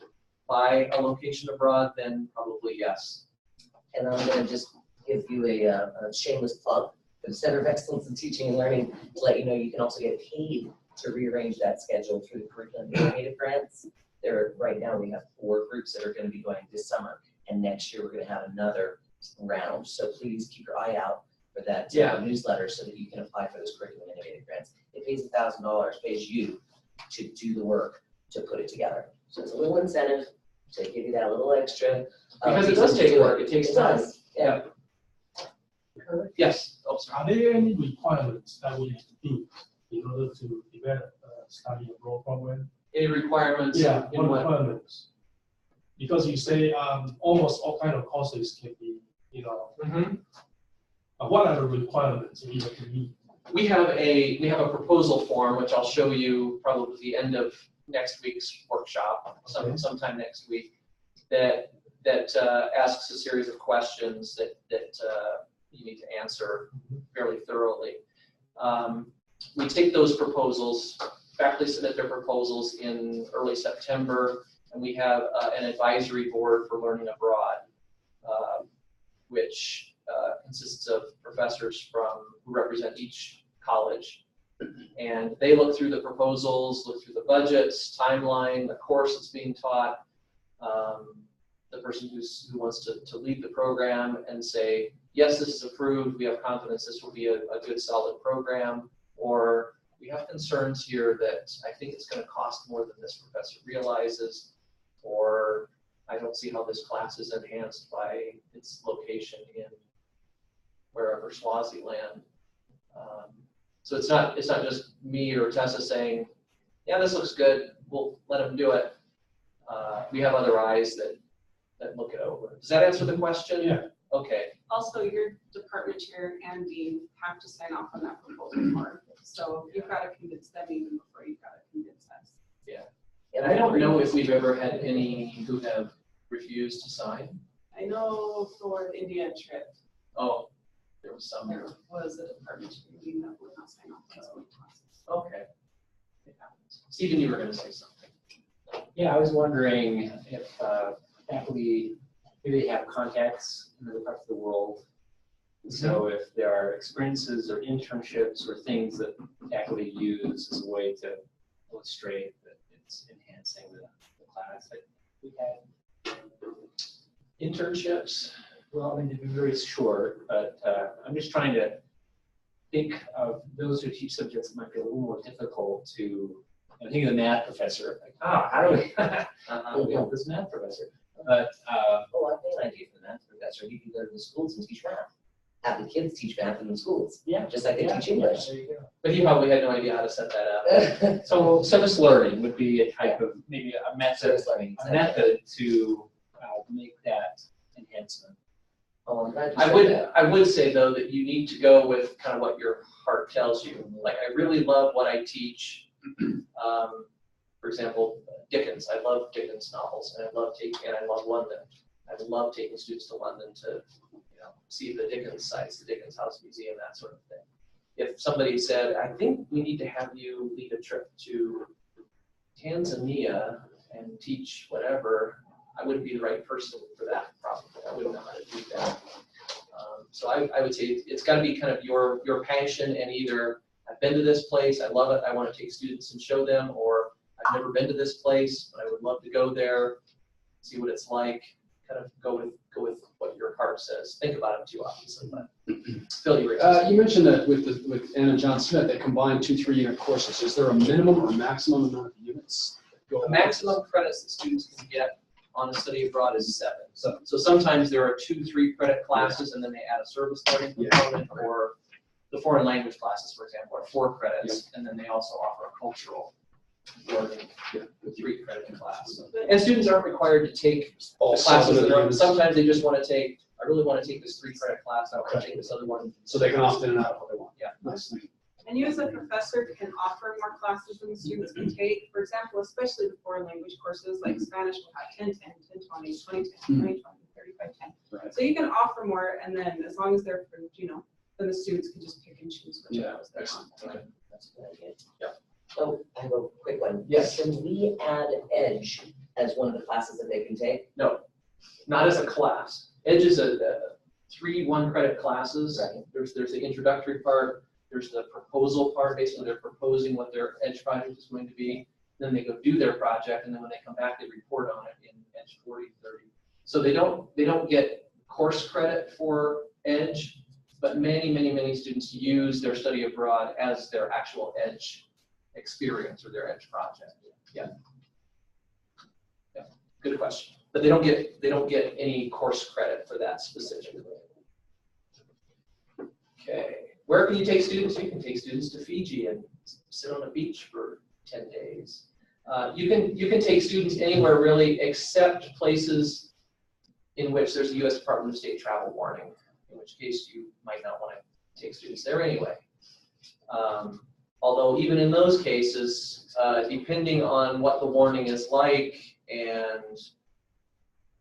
by a location abroad, then probably yes. And I'm going to just give you a shameless plug for the Center of Excellence in Teaching and Learning to let you know you can also get paid to rearrange that schedule through the curriculum innovative grants. Right now we have 4 groups that are going to be going this summer, and next year we're going to have another round. So please keep your eye out for that newsletter so that you can apply for those curriculum innovative grants. It pays $1,000, pays you to do the work to put it together. So it's a little incentive to give you that little extra. Because it does take work. It takes time. Yeah. Yes. Oh, sorry. Are there any requirements that we have to do in order to develop a study abroad program? Any requirements? Yeah, in what? requirements? Because you say almost all kind of courses can be, what are the requirements we have to meet? We have a proposal form, which I'll show you probably at the end of next week's workshop, sometime next week, that asks a series of questions that you need to answer fairly thoroughly. We take those proposals, faculty submit their proposals in early September, and we have an advisory board for learning abroad, which consists of professors who represent each college. And they look through the proposals, look through the budgets, timeline, the course that's being taught, the person who wants to lead the program, and say, yes, this is approved, we have confidence this will be a good, solid program, or we have concerns here that I think it's going to cost more than this professor realizes, or I don't see how this class is enhanced by its location in wherever, Swaziland. So it's not just me or Tessa saying, yeah, this looks good, we'll let them do it. We have other eyes that look it over. Does that answer the question? Yeah. Okay. Also, your department chair and dean have to sign off on that proposal form. So you've got to convince them even before you've got to convince us. Yeah. And I don't know if we've ever had any who have refused to sign. I know for the Indian trip, Oh, there was some. there was a department chair dean that would not sign off on this process. Okay. It happens. Stephen, you were going to say something. Yeah, I was wondering if faculty maybe have contacts in other parts of the world. So if there are experiences or internships or things that faculty use as a way to illustrate that it's enhancing the class. We have internships. Well, I mean, to be very short, but I'm just trying to think of those who teach subjects that might be a little more difficult to. I'm thinking of the math professor. Like, how do we help this math professor? But Oh, I think I do for that. professor, he can go to the schools and teach math. Have the kids teach math in the schools, Yeah. just like they teach English. There you go. But he probably had no idea how to set that up. So service learning would be a type of, maybe a method, Service learning. a method to make that enhancement. Oh, I'm glad you I said would, that. I would say though, that you need to go with kind of what your heart tells you. Like, I really love what I teach. For example, Dickens, I love Dickens novels, and I love London. I would love taking students to London to, see the Dickens sites, the Dickens House Museum, that sort of thing. If somebody said, I think we need to have you lead a trip to Tanzania and teach whatever, I wouldn't be the right person for that, probably. I wouldn't know how to do that. So I would say it's got to be kind of your passion, and either I've been to this place, I love it, I want to take students and show them, or I've never been to this place, but I would love to go there, see what it's like. Kind of go with what your heart says. Think about it too, obviously, but Phil, you were. You mentioned that with Anna and John Smith, they combine 2 3-unit courses. Is there a minimum or maximum amount of units? The maximum credits that students can get on a study abroad is 7. So sometimes there are 2 3-credit classes, and then they add a service learning component, or the foreign language classes, for example, are 4 credits, and then they also offer a cultural learning, the 3-credit class. And students aren't required to take All the classes 7 of that the are, units? sometimes they just want to take, I really want to take this 3-credit class, I want to take this other one. So they can opt in and out if they want. Yeah. Nice. Thank you. And you as a professor can offer more classes than the students can take. For example, especially the foreign language courses, like Spanish will have 10, 10, 10, 20, 20, 10, 20, 20, 35, 10. Right. So you can offer more, and then as long as they're approved, then the students can just pick and choose which Yeah, of those they want. Okay. That's a good idea. Yeah. Oh, I have a quick one. Yes. Can we add Edge as one of the classes that they can take? No, not as a class. Edge is a 3 1-credit classes. Right. There's the introductory part, there's the proposal part, basically they're proposing what their Edge project is going to be. Then they go do their project, and then when they come back, they report on it in Edge 40, 30. So they don't get course credit for Edge, but many students use their study abroad as their actual Edge experience or their Edge project. Yeah. Yeah, good question. But they don't get any course credit for that specifically. Okay, where can you take students? You can take students to Fiji and sit on a beach for 10 days. You can take students anywhere really, except places in which there's a U.S. Department of State travel warning, in which case you might not want to take students there anyway. Although even in those cases, depending on what the warning is like and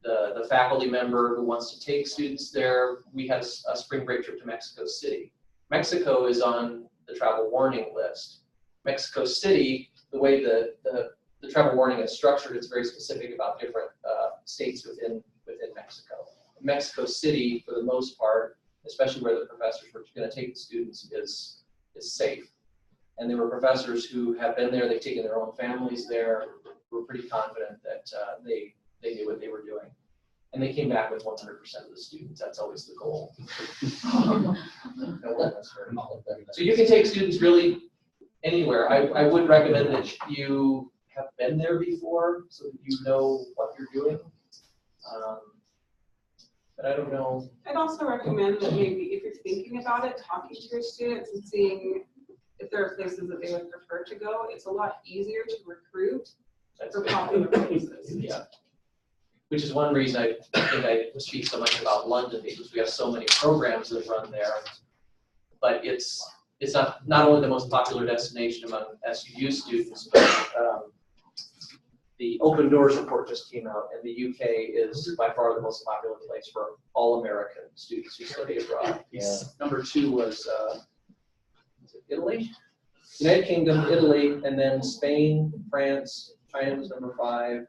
the faculty member who wants to take students there, we had a spring break trip to Mexico City. Mexico is on the travel warning list. Mexico City, the way the travel warning is structured, it's very specific about different states within Mexico. Mexico City, for the most part, especially where the professors were going to take the students, is safe. And there were professors who have been there, they've taken their own families there, who were pretty confident that they knew what they were doing. And they came back with 100% of the students. That's always the goal. So you can take students really anywhere. I would recommend that you have been there before so that you know what you're doing. But I don't know. I'd also recommend that maybe if you're thinking about it, talking to your students and seeing if there are places that they would prefer to go. It's a lot easier to recruit for popular places. Yeah. Which is one reason I think I speak so much about London, because we have so many programs that run there. But it's not only the most popular destination among SUU students, but the Open Doors report just came out, and the UK is by far the most popular place for all American students who study abroad. Yeah. Number 2 was it Italy? United Kingdom, Italy, and then Spain, France, China was number 5,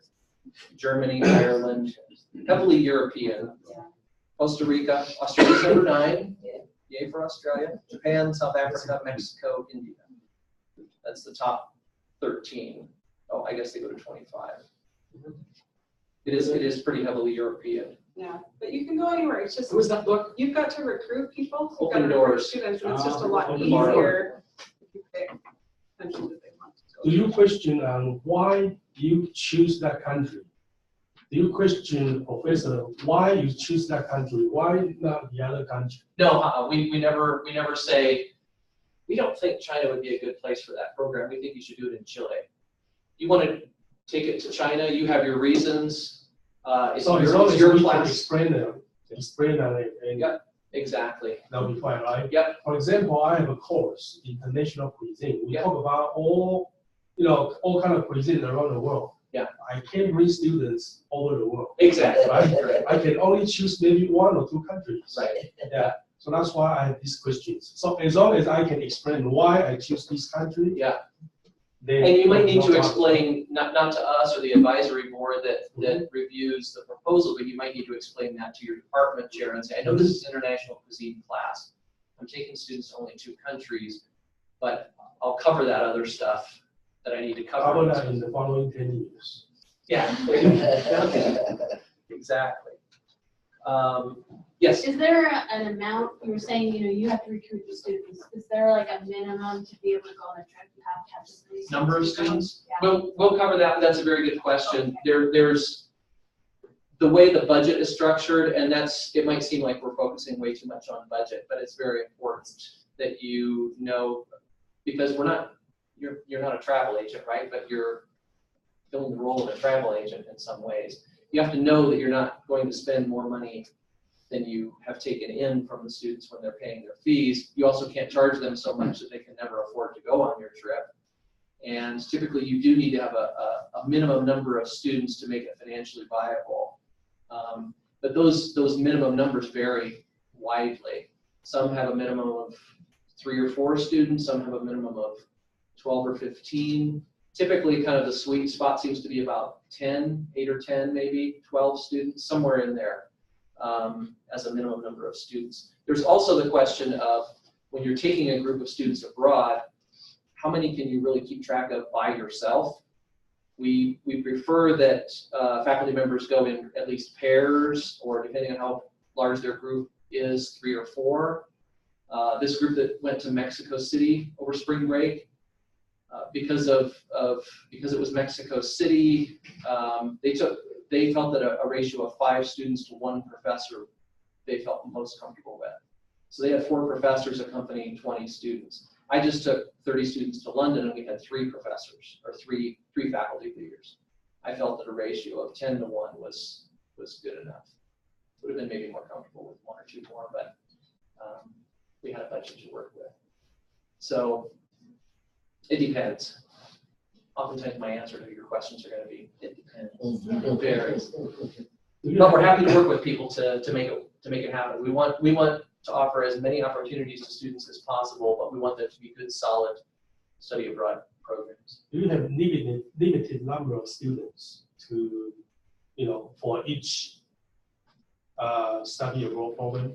Germany, Ireland, heavily European. Costa Rica, Australia's number 9, yay for Australia. Japan, South Africa, Mexico, India. That's the top 13. Oh, I guess they go to 25. It is pretty heavily European. Yeah, but you can go anywhere. It's just Who was that book? you've got to recruit people. You've Open got to recruit Doors. students, and it's just a lot Open Doors. easier if you pick countries that they want to go. Do you question why you choose that country? do you question professor why you choose that country? Why not the other country? No, we never say, we don't think China would be a good place for that program. We think you should do it in Chile. You want to take it to China, you have your reasons. It's So as your, long it's as your we can class. explain it, and Yep, exactly. that'll be fine, right? Yep. For example, I have a course, international cuisine. We Yep. talk about all kind of cuisine around the world. Yeah. I can't bring students all over the world. Exactly. Right? I can only choose maybe 1 or 2 countries. Right. Yeah. So that's why I have these questions. So as long as I can explain why I choose this country. Yeah. then And you might need no to problem. explain, not to us or the advisory board that reviews the proposal, but you might need to explain that to your department chair and say, I know this is international cuisine class. I'm taking students to only 2 countries, but I'll cover that other stuff that I need to cover. Cover that in the following 10 years. Yeah. Exactly. Yes. Is there an amount, you were saying, you have to recruit the students, is there like a minimum to be able to go on a trip, you have to have this many Number of students? Yeah. We'll cover that, but that's a very good question. There's the way the budget is structured, and it might seem like we're focusing way too much on budget, but it's very important that you know, because you're not a travel agent, right? But you're filling the role of a travel agent in some ways. You have to know that you're not going to spend more money than you have taken in from the students when they're paying their fees. You also can't charge them so much that they can never afford to go on your trip. And typically you do need to have a minimum number of students to make it financially viable. But those minimum numbers vary widely. Some have a minimum of 3 or 4 students, some have a minimum of 12 or 15. Typically kind of the sweet spot seems to be about 10, 8 or 10 maybe, 12 students, somewhere in there. As a minimum number of students. There's also the question of when you're taking a group of students abroad, how many can you really keep track of by yourself? We prefer that faculty members go in at least pairs, or depending on how large their group is, 3 or 4. This group that went to Mexico City over spring break, because it was Mexico City, they felt that a ratio of 5 students to 1 professor they felt most comfortable with. So they had 4 professors accompanying 20 students. I just took 30 students to London and we had 3 professors, or three faculty leaders. I felt that a ratio of 10 to 1 was good enough. Would have been maybe more comfortable with 1 or 2 more, but we had a budget to work with. So it depends. Oftentimes my answer to your questions are going to be, it depends. It varies. But we're happy to work with people to make it happen. We want to offer as many opportunities to students as possible, but we want them to be good, solid study abroad programs. Do you have limited number of students to, for each study abroad program?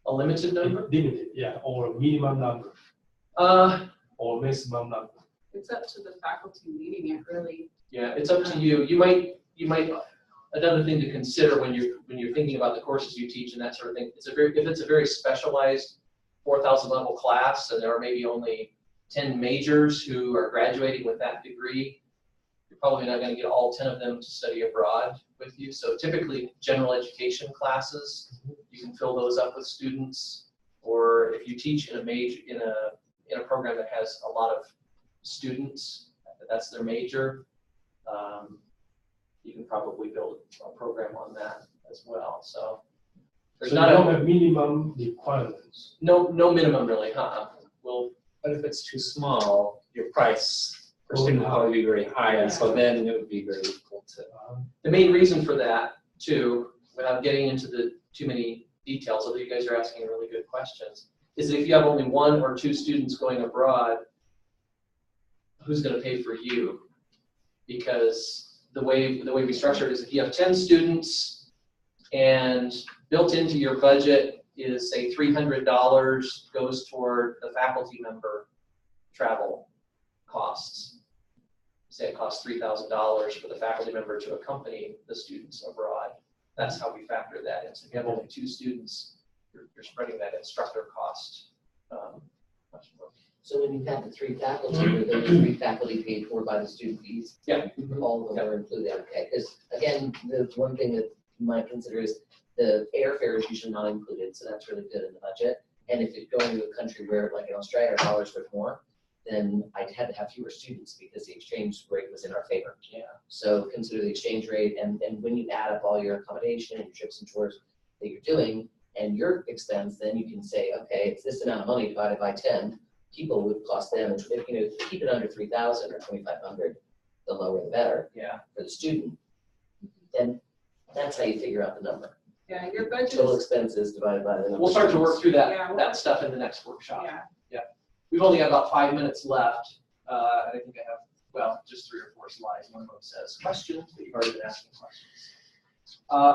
A limited number? Limited, yeah, or a minimum number. Or maximum number. It's up to the faculty leading it, really. Yeah, it's up to you. You might another thing to consider when you're thinking about the courses you teach and that sort of thing. If it's a very specialized 4,000 level class and there are maybe only 10 majors who are graduating with that degree, you're probably not going to get all 10 of them to study abroad with you. So typically general education classes, you can fill those up with students. Or if you teach in a program that has a lot of students, that's their major, you can probably build a program on that as well. So there's not a minimum requirements. No minimum really, But if it's too small, your price per student will probably be very high, and so then it would be very difficult to. The main reason for that, too, without getting into too many details, although you guys are asking really good questions, is that if you have only 1 or 2 students going abroad, who's going to pay for you? Because the way we structure it is if you have 10 students and built into your budget is, say, $300 goes toward the faculty member travel costs. Say it costs $3,000 for the faculty member to accompany the students abroad. That's how we factor that in. So if you have only 2 students, you're spreading that instructor cost much more. So when you have the 3 faculty, were those 3 faculty paid for by the student fees? Yeah. All of them are included, okay, because again, the one thing that you might consider is the airfare is usually not included, so that's really good in the budget. And if you're going to a country where, like in Australia, dollars worth more, then I'd had to have fewer students because the exchange rate was in our favor. Yeah. So consider the exchange rate, and when you add up all your accommodation and your trips and tours that you're doing, and your expense, then you can say, okay, it's this amount of money divided by 10. People would cost them, if you know, keep it under 3,000 or 2,500, the lower the better. Yeah. For the student, then that's how you figure out the number. Yeah, your budget Total is, expenses divided by the number. We'll start to work through Yeah, that, well- that stuff in the next workshop. yeah. We've only got about 5 minutes left. And I think I have, well, just 3 or 4 slides. One of them says questions, but you've already been asking questions.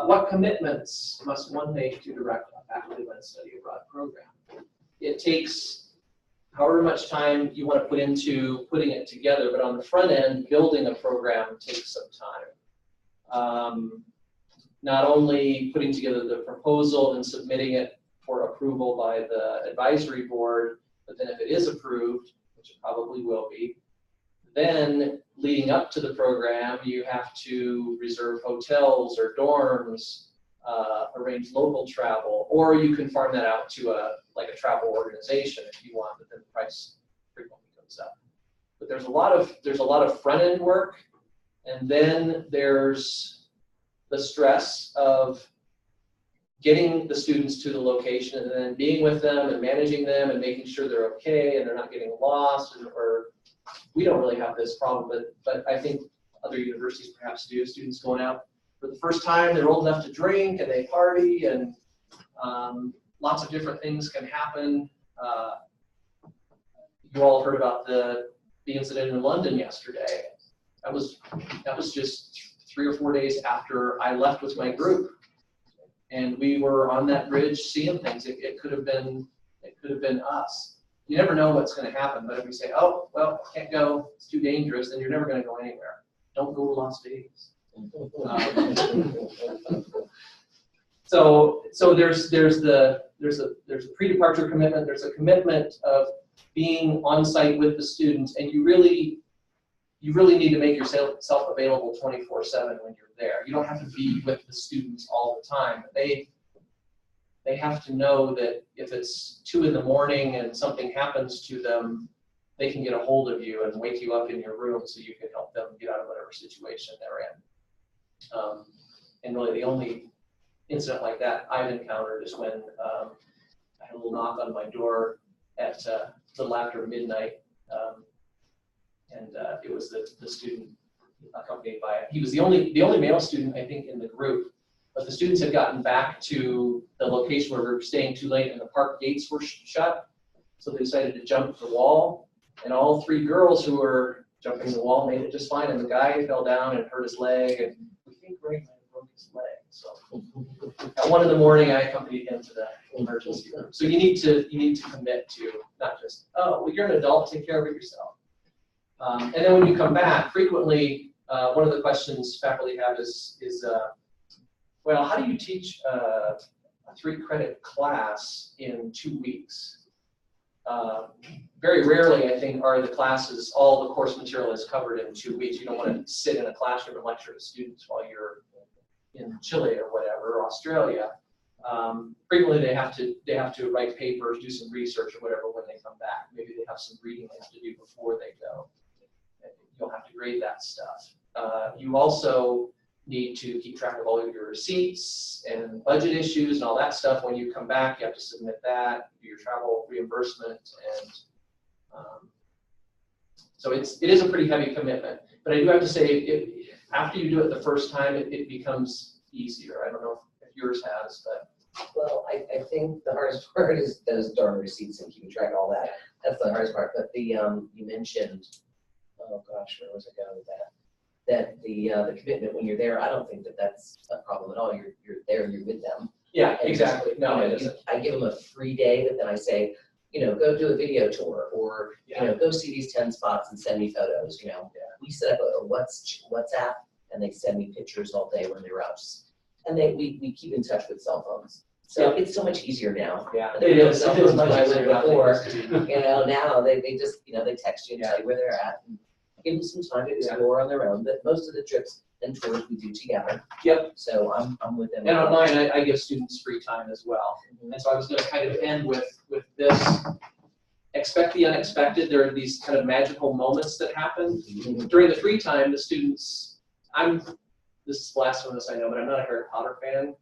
What commitments must one make to direct a faculty-led study abroad program? It takes however much time you want to put into putting it together, but on the front end, building a program takes some time. Not only putting together the proposal and submitting it for approval by the advisory board, but then if it is approved, which it probably will be, then leading up to the program, you have to reserve hotels or dorms, arrange local travel, or you can farm that out to a travel organization if you want, but then the price frequently goes up. But there's a lot of front end work, and then there's the stress of getting the students to the location and then being with them and managing them and making sure they're okay and they're not getting lost, or we don't really have this problem, but I think other universities perhaps do. Students going out for the first time, they're old enough to drink and they party, and lots of different things can happen. You all heard about the incident in London yesterday. That was just 3 or 4 days after I left with my group. And we were on that bridge seeing things. It could have been us. You never know what's going to happen, but if we say, oh, well, can't go, it's too dangerous, then you're never going to go anywhere. Don't go to Las Vegas. So there's a pre-departure commitment. There's a commitment of being on site with the students, and you really need to make yourself available 24/7 when you're there. You don't have to be with the students all the time. They have to know that if it's 2 in the morning and something happens to them, they can get a hold of you and wake you up in your room so you can help them get out of whatever situation they're in. And really the only incident like that I've encountered is when I had a little knock on my door at a little after midnight. And it was the student accompanied by, he was the only male student, I think, in the group. But the students had gotten back to the location where we were staying too late and the park gates were shut. So they decided to jump the wall. And all 3 girls who were jumping the wall made it just fine. And the guy fell down and hurt his leg. And we think Greg might have broke his leg. So at 1 in the morning, I accompanied him to the emergency room. So you need to commit to not just, oh, well, you're an adult, take care of it yourself. And then when you come back, frequently, one of the questions faculty have is well, how do you teach a 3-credit class in 2 weeks? Very rarely, I think, are the classes, all the course material is covered in 2 weeks. You don't want to sit in a classroom and lecture to students while you're in Chile or whatever, or Australia. Frequently, they have to write papers, do some research or whatever when they come back. Maybe they have some reading they have to do before they go. You'll have to grade that stuff. You also need to keep track of all of your receipts and budget issues and all that stuff. When you come back, you have to submit that, do your travel reimbursement, and so it is a pretty heavy commitment. But I do have to say, after you do it the first time, it becomes easier. I don't know if yours has, but. Well, I think the hardest part is those darn receipts and keeping track of all that. That's the hardest part. But the you mentioned, oh gosh, where was I going with that? That the commitment when you're there, I don't think that that's a problem at all. You're there, you're with them. Yeah, And, exactly. No, you know, it isn't. I give them a free day, but then I say, go do a video tour, or go see these 10 spots and send me photos. We set up a WhatsApp, and they send me pictures all day when they're out. And we keep in touch with cell phones. So it's so much easier now. Yeah, There it was is. no It is phone much like easier now than it before. used to be. Now they just, they text you and tell you where they're at. And give them some time to explore on their own, but most of the trips and tours we do together. Yep. So I'm with them. And on mine, I give students free time as well. And so I was gonna kind of end with this. Expect the unexpected. There are these kind of magical moments that happen. During the free time, the students, this is blasphemous, I know, but I'm not a Harry Potter fan.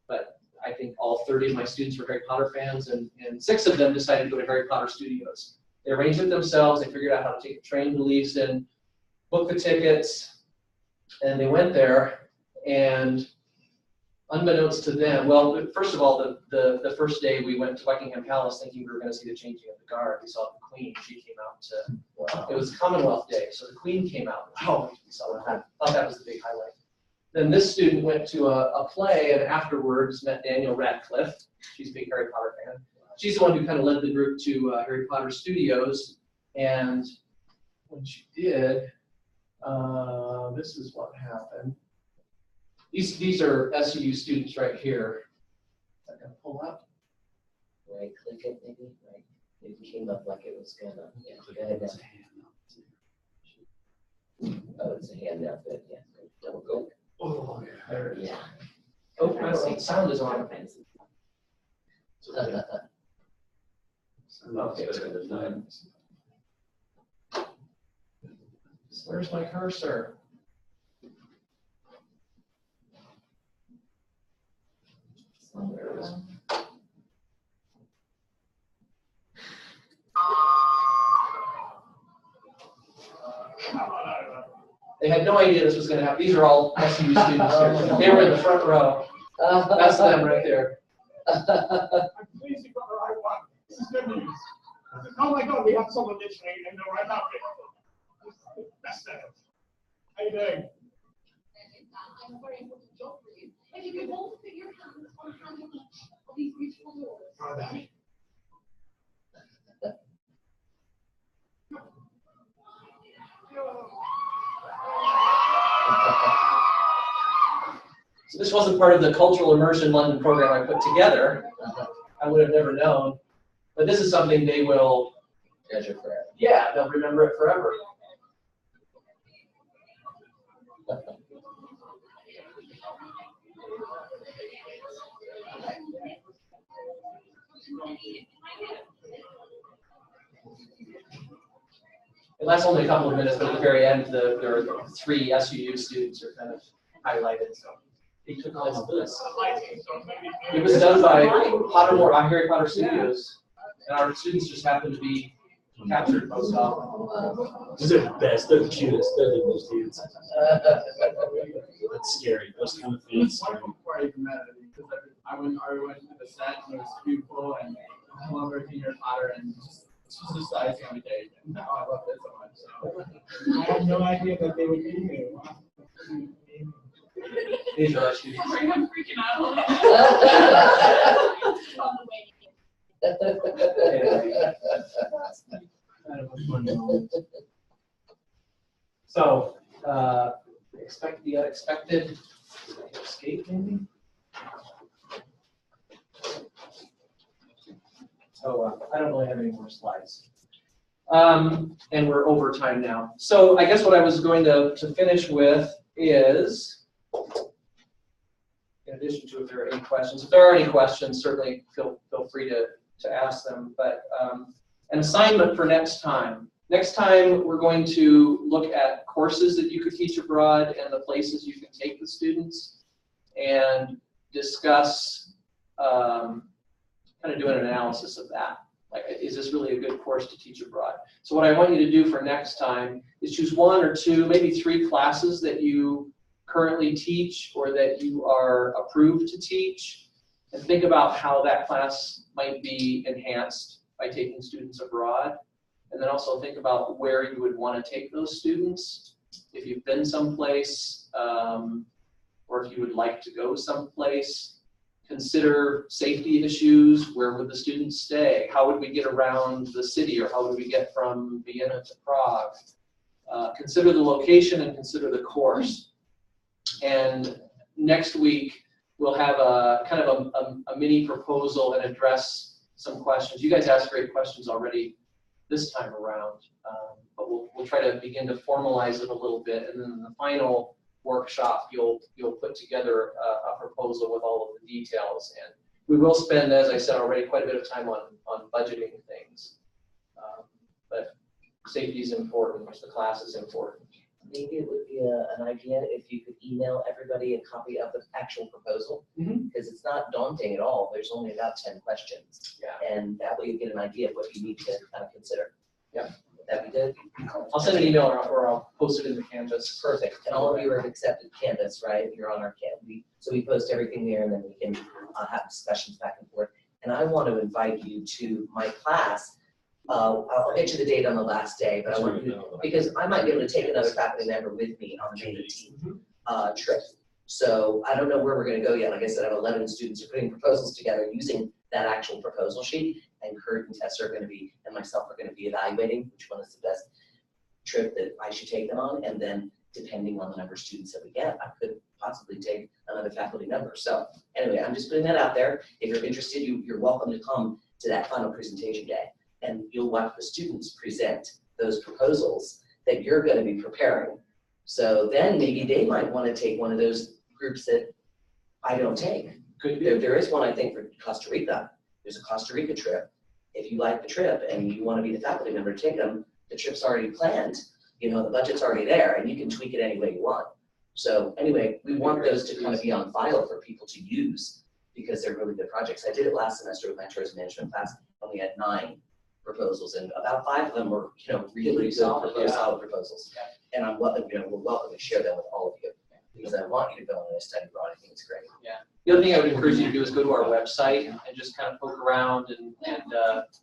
But I think all 30 of my students were Harry Potter fans, and 6 of them decided to go to Harry Potter Studios. They arranged it themselves, they figured out how to take the train to Leavesden, book the tickets, and they went there, and unbeknownst to them, well, first of all, the first day we went to Buckingham Palace thinking we were gonna see the changing of the guard. We saw the Queen, she came out to, it was Commonwealth Day, so the Queen came out. Wow, we saw that, thought that was the big highlight. Then this student went to a play and afterwards met Daniel Radcliffe. She's a big Harry Potter fan. She's the one who kind of led the group to Harry Potter Studios. And when she did, this is what happened. These are SU students right here. I'm gonna pull up. Right, click it maybe, right? It came up like it was gonna, yeah, go ahead now. Oh, it's a handout, but yeah, double click. Oh, there it is. Yeah. Oh, I see, sound is on. Okay, where's my cursor? There it is. They had no idea this was going to happen. These are all SU students here. They were in the front row. That's them right there. I'm pleased you got the right one. This is good news. Oh my God, we have someone listening and they're right up here. Best ever. How you doing? I'm a very important job for you. If you could both put your hands on a hand of each of these beautiful doors. Try that. So this wasn't part of the Cultural Immersion London program I put together. I would have never known. But this is something they will treasure forever. Yeah, they'll remember it forever. It lasts only a couple of minutes, but at the very end, there are 3 SUU students are kind of highlighted. So he took all of this. It was done by Harry Potter Studios, and our students just happened to be captured most often. These are the best. They're the cutest. They're the most handsome. That's scary. Those kind of things. Before I even met it, because I went to the set and it was beautiful, and I love everything Harry Potter, and just the icing on the cake. And now I love it so much. So. I had no idea that they would be here. Wow. These are our students. I'm freaking out. So, expect the unexpected. Escape, maybe? So, I don't really have any more slides. And we're over time now. So, I guess what I was going to finish with is, in addition to if there are any questions, if there are any questions, certainly feel free to ask them. But an assignment for next time. Next time, we're going to look at courses that you could teach abroad and the places you can take the students and discuss, kind of doing an analysis of that. Like, is this really a good course to teach abroad? So what I want you to do for next time is choose 1 or 2, maybe 3 classes that you currently teach or that you are approved to teach, and think about how that class might be enhanced by taking students abroad. And then also think about where you would want to take those students. If you've been someplace, or if you would like to go someplace, consider safety issues. Where would the students stay? How would we get around the city, or how would we get from Vienna to Prague? Consider the location and consider the course. And next week, we'll have a kind of a mini proposal and address some questions. You guys asked great questions already this time around, but we'll try to begin to formalize it a little bit, and then in the final workshop, you'll put together a proposal with all of the details. And we will spend, as I said already, quite a bit of time on budgeting things. But safety is important, the class is important. Maybe it would be an idea if you could email everybody a copy of the actual proposal, because it's not daunting at all. There's only about 10 questions. Yeah. And that way you get an idea of what you need to kind of consider. Yeah. Would that be good? I'll send an email or I'll post it in the Canvas. Perfect. And all of you have accepted Canvas, right? You're on our Canvas. So we post everything there, and then we can have discussions back and forth. And I want to invite you to my class. I'll get you the date on the last day, but I want you to, because I might be able to take another faculty member with me on the May 18th trip. So I don't know where we're going to go yet. Like I said, I have 11 students who are putting proposals together using that actual proposal sheet, and Kurt and Tessa are going to be, and myself are going to be evaluating which one is the best trip that I should take them on, and then depending on the number of students that we get, I could possibly take another faculty member. So anyway, I'm just putting that out there. If you're interested, you're welcome to come to that final presentation day, and you'll watch the students present those proposals that you're going to be preparing. So then maybe they might want to take one of those groups that I don't take. There is one, I think, for Costa Rica. There's a Costa Rica trip. If you like the trip and you want to be the faculty member to take them, the trip's already planned. You know, the budget's already there, and you can tweak it any way you want. So anyway, we want those to kind of be on file for people to use because they're really good projects. I did it last semester with my tourism management class. We had 9 proposals, and about 5 of them were, you know, really good, solid proposals. And I'm welcome, you know, we're welcome to share them with all of you because I want you to go on a study abroad. I think it's great. Yeah. The other thing I would encourage you to do is go to our website and just kind of poke around and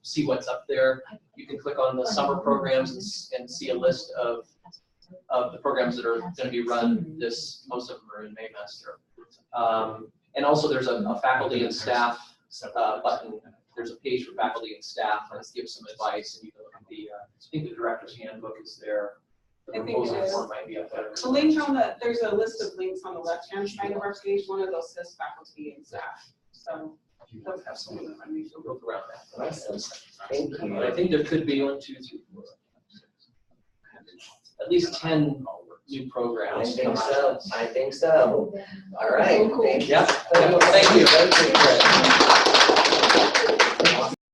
see what's up there. You can click on the summer programs and see a list of the programs that are going to be run most of them are in Maymester. And also there's a faculty and staff button. There's a page for faculty and staff. Let's give some advice, and you can look at I think the director's handbook is there. The I think it proposal is. form might be up there. The link there's a list of links on the left-hand side of our page. One of those says faculty and staff. So those have some information. Look around that. Thank you. And I think there could be 1, 2, 3, 4, at least 10 new I programs. think so. I think so. All right. Cool. Thank you. Yeah. Thank you.